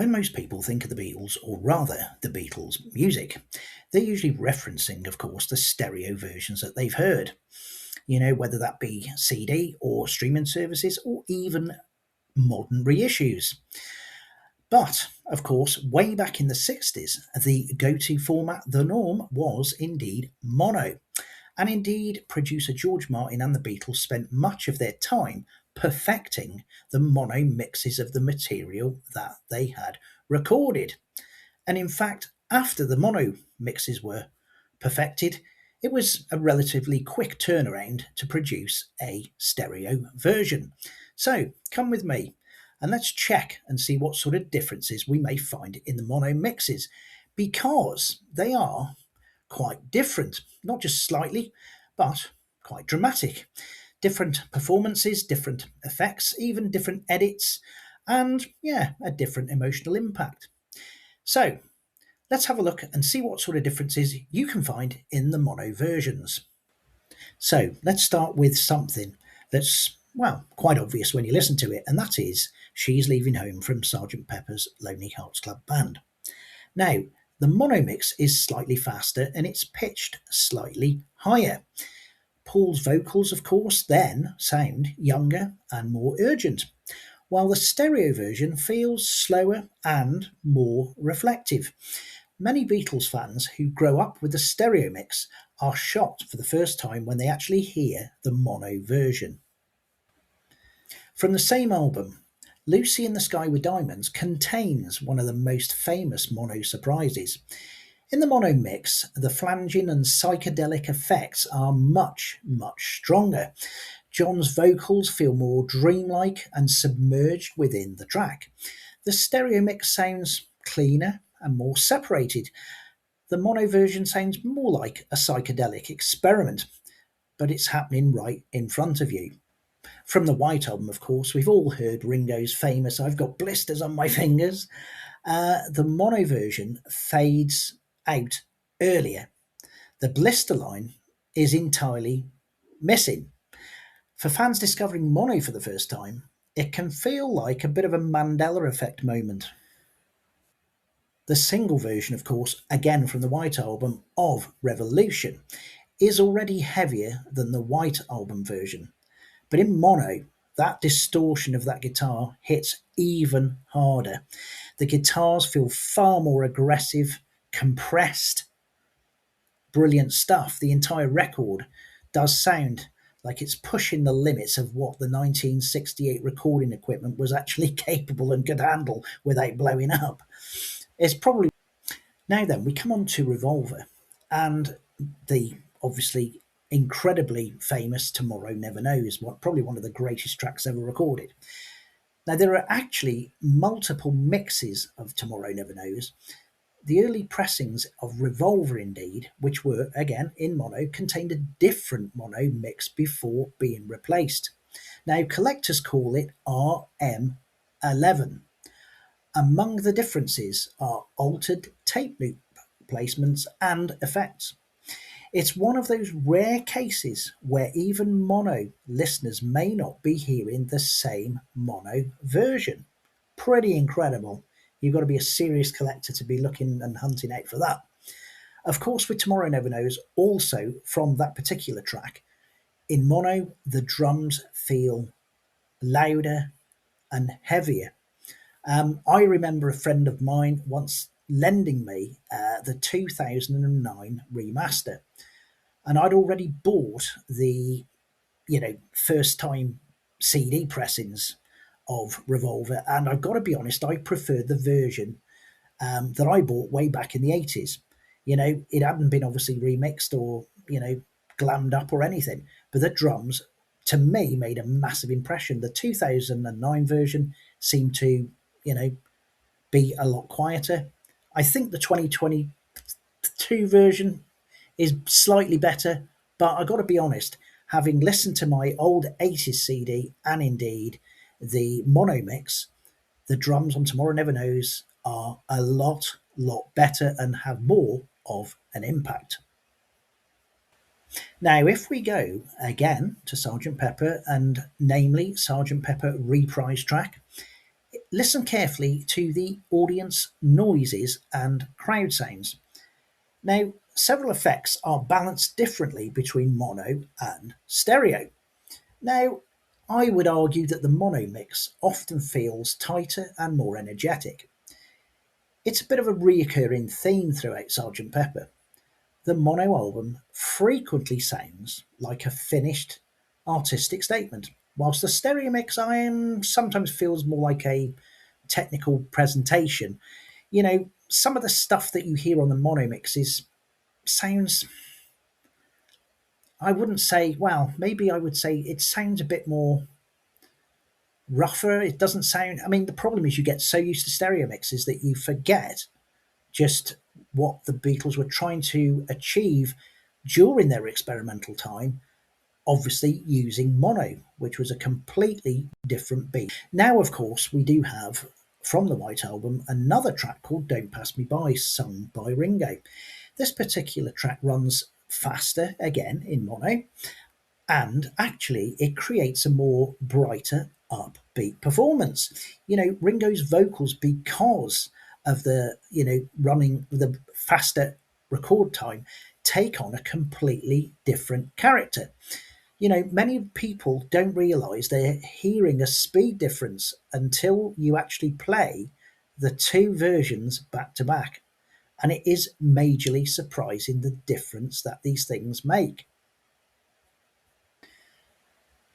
When most people think of the Beatles, or rather the Beatles music, they're usually referencing, of course, the stereo versions that they've heard. Whether that be CD or streaming services or even modern reissues. But, of course, way back in the 60s, the go to format, the norm, was indeed mono. And indeed, producer George Martin and the Beatles spent much of their time perfecting the mono mixes of the material that they had recorded. And in fact, after the mono mixes were perfected, it was a relatively quick turnaround to produce a stereo version. So come with me and let's check and see what sort of differences we may find in the mono mixes because they are quite different, not just slightly, but quite dramatic. Different performances, different effects, even different edits, and yeah, a different emotional impact. So let's have a look and see what sort of differences you can find in the mono versions. So let's start with something that's, well, quite obvious when you listen to it, and that is She's Leaving Home from Sergeant Pepper's Lonely Hearts Club Band. Now, the mono mix is slightly faster and it's pitched slightly higher. Paul's vocals, of course, then sound younger and more urgent, while the stereo version feels slower and more reflective. Many Beatles fans who grow up with the stereo mix are shocked for the first time when they actually hear the mono version. From the same album, Lucy in the Sky with Diamonds contains one of the most famous mono surprises. In the mono mix, the flanging and psychedelic effects are much, much stronger. John's vocals feel more dreamlike and submerged within the track. The stereo mix sounds cleaner and more separated. The mono version sounds more like a psychedelic experiment, but it's happening right in front of you. From the White Album, of course, we've all heard Ringo's famous "I've got blisters on my fingers." The mono version fades out earlier. The blister line is entirely missing. For fans discovering mono for the first time, it can feel like a bit of a Mandela effect moment. The single version, of course, again from the White Album of Revolution, is already heavier than the White Album version. But in mono, that distortion of that guitar hits even harder. The guitars feel far more aggressive, compressed, brilliant stuff. The entire record does sound like it's pushing the limits of what the 1968 recording equipment was actually capable and could handle without blowing up. It's probably now then we come on to Revolver and the obviously incredibly famous Tomorrow Never Knows, probably one of the greatest tracks ever recorded. Now there are actually multiple mixes of Tomorrow Never Knows. The early pressings of Revolver, indeed, which were again in mono, contained a different mono mix before being replaced. Now collectors call it RM11. Among the differences are altered tape loop placements and effects. It's one of those rare cases where even mono listeners may not be hearing the same mono version. Pretty incredible. You've got to be a serious collector to be looking and hunting out for that. Of course, with Tomorrow Never Knows, also from that particular track, in mono, the drums feel louder and heavier. I remember a friend of mine once lending me the 2009 remaster, and I'd already bought the first time CD pressings of Revolver, and I've got to be honest, I preferred the version that I bought way back in the 80s. It hadn't been obviously remixed or glammed up or anything, but the drums to me made a massive impression. The 2009 version seemed to be a lot quieter. I think the 2022 version is slightly better, but I got to be honest, having listened to my old 80s CD and indeed the mono mix, the drums on Tomorrow Never Knows are a lot better and have more of an impact. Now, if we go again to Sergeant Pepper, and namely Sergeant Pepper reprise track, Listen carefully to the audience noises and crowd sounds. Now, several effects are balanced differently between mono and stereo. Now, I would argue that the mono mix often feels tighter and more energetic. It's a bit of a recurring theme throughout Sergeant Pepper. The mono album frequently sounds like a finished artistic statement, whilst the stereo mix sometimes feels more like a technical presentation. Some of the stuff that you hear on the mono mixes sounds, I wouldn't say, well, maybe I would say it sounds a bit more rougher. It doesn't sound, I mean, the problem is you get so used to stereo mixes that you forget just what the Beatles were trying to achieve during their experimental time, obviously using mono, which was a completely different beat. Now, of course, we do have from the White Album another track called Don't Pass Me By, sung by Ringo. This particular track runs faster again in mono, and actually it creates a more brighter upbeat performance. Ringo's vocals, because of the running the faster record time, take on a completely different character. Many people don't realize they're hearing a speed difference until you actually play the two versions back to back, and it is majorly surprising the difference that these things make.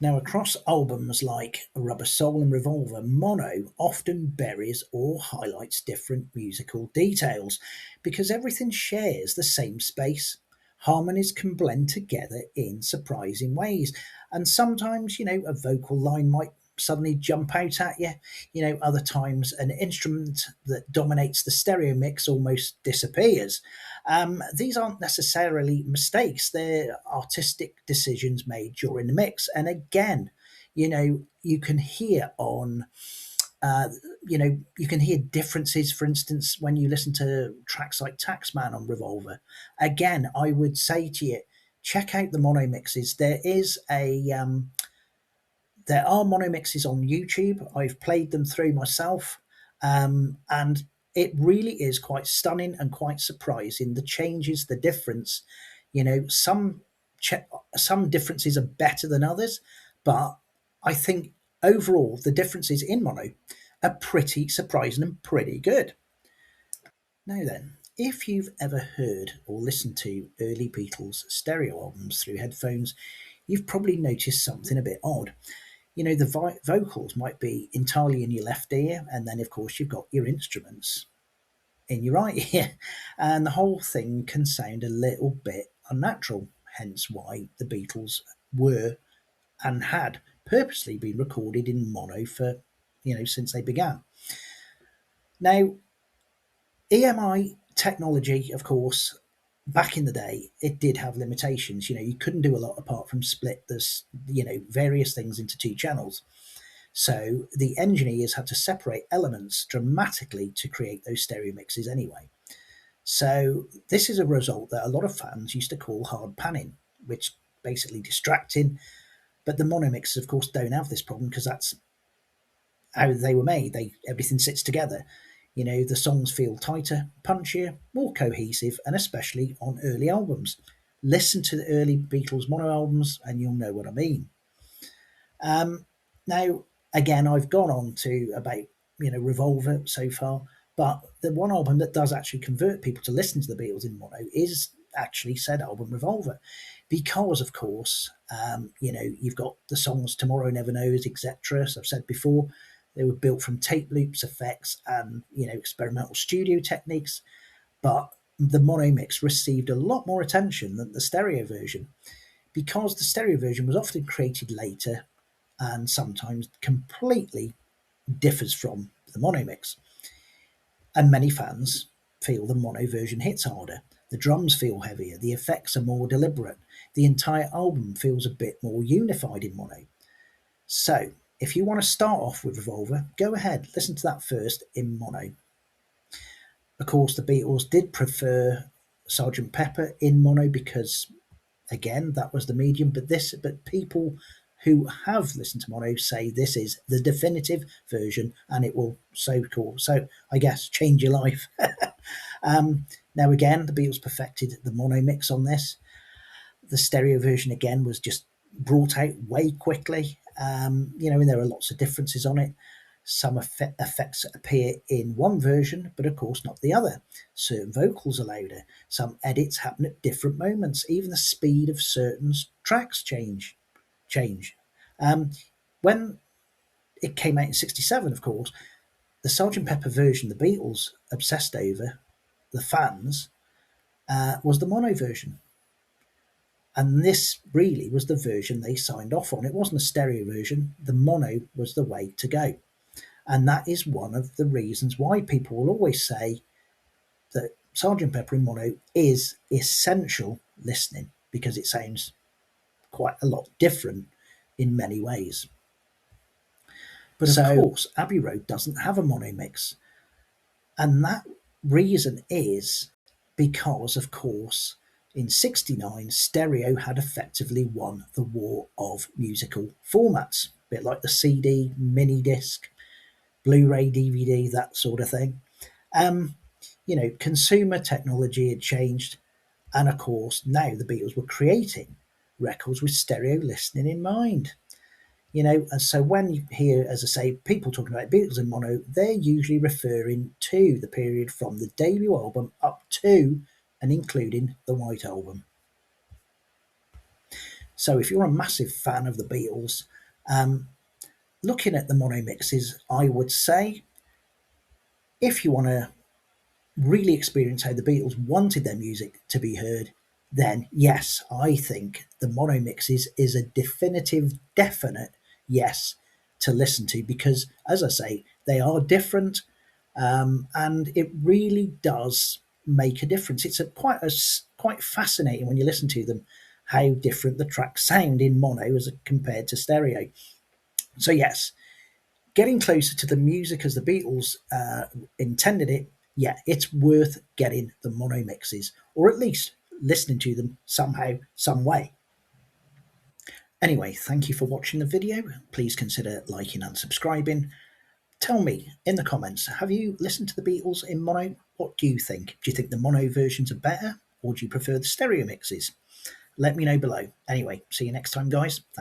Now, across albums like Rubber Soul and Revolver, mono often buries or highlights different musical details because everything shares the same space. Harmonies can blend together in surprising ways, and sometimes, a vocal line might suddenly jump out at you. Other times an instrument that dominates the stereo mix almost disappears. These aren't necessarily mistakes, they're artistic decisions made during the mix. And again, you can hear on you can hear differences. For instance, when you listen to tracks like Taxman on Revolver, again, I would say to you, check out the mono mixes. There are mono mixes on YouTube. I've played them through myself, and it really is quite stunning and quite surprising. The changes, the difference. Some some differences are better than others, but I think overall the differences in mono are pretty surprising and pretty good. Now then, if you've ever heard or listened to early Beatles stereo albums through headphones, you've probably noticed something a bit odd. The vocals might be entirely in your left ear, and then of course you've got your instruments in your right ear, and the whole thing can sound a little bit unnatural. Hence why the Beatles were and had purposely been recorded in mono for since they began. Now, EMI technology, of course, back in the day, it did have limitations. You couldn't do a lot apart from split this various things into two channels. So the engineers had to separate elements dramatically to create those stereo mixes anyway. So this is a result that a lot of fans used to call hard panning, which basically distracting. But the mono mixes, of course, don't have this problem because that's how they were made. Everything sits together. The songs feel tighter, punchier, more cohesive, and especially on early albums. Listen to the early Beatles mono albums, and you'll know what I mean. Um, Now, again, I've gone on to about Revolver so far, but the one album that does actually convert people to listen to the Beatles in mono is actually said album Revolver, because of course, you've got the songs Tomorrow Never Knows, etc. As I've said before, they were built from tape loops, effects, and experimental studio techniques, but the mono mix received a lot more attention than the stereo version because the stereo version was often created later and sometimes completely differs from the mono mix. And many fans feel the mono version hits harder. The drums feel heavier, the effects are more deliberate, the entire album feels a bit more unified in mono. So, if you want to start off with Revolver, go ahead, listen to that first in mono. Of course, the Beatles did prefer Sergeant Pepper in mono because, again, that was the medium. But people who have listened to mono say this is the definitive version, and it will so I guess change your life. Now again, the Beatles perfected the mono mix on this. The stereo version again was just brought out way quickly. And there are lots of differences on it. Some effects appear in one version, but of course not the other. Certain vocals are louder. Some edits happen at different moments. Even the speed of certain tracks change. When it came out in '67, of course, the Sgt. Pepper version the Beatles obsessed over, the fans, was the mono version. And this really was the version they signed off on. It wasn't a stereo version. The mono was the way to go. And that is one of the reasons why people will always say that Sgt. Pepper in mono is essential listening, because it sounds quite a lot different in many ways. But of course, Abbey Road doesn't have a mono mix. And that reason is because, of course, in '69, stereo had effectively won the war of musical formats, a bit like the CD, mini disc, Blu-ray, DVD, that sort of thing. Consumer technology had changed, and of course, now the Beatles were creating records with stereo listening in mind. And so when you hear, as I say, people talking about Beatles in mono, they're usually referring to the period from the debut album up to and including the White Album. So if you're a massive fan of the Beatles, looking at the mono mixes, I would say, if you want to really experience how the Beatles wanted their music to be heard, then yes, I think the mono mixes is a definitive, definite yes to listen to, because, as I say, they are different, and it really does make a difference. It's quite fascinating when you listen to them, how different the tracks sound in mono as compared to stereo. So yes, getting closer to the music as the Beatles intended it, yeah, it's worth getting the mono mixes, or at least listening to them somehow, some way. Anyway, thank you for watching the video. Please consider liking and subscribing. Tell me in the comments, have you listened to the Beatles in mono? What do you think? Do you think the mono versions are better, or do you prefer the stereo mixes? Let me know below. Anyway, see you next time, guys.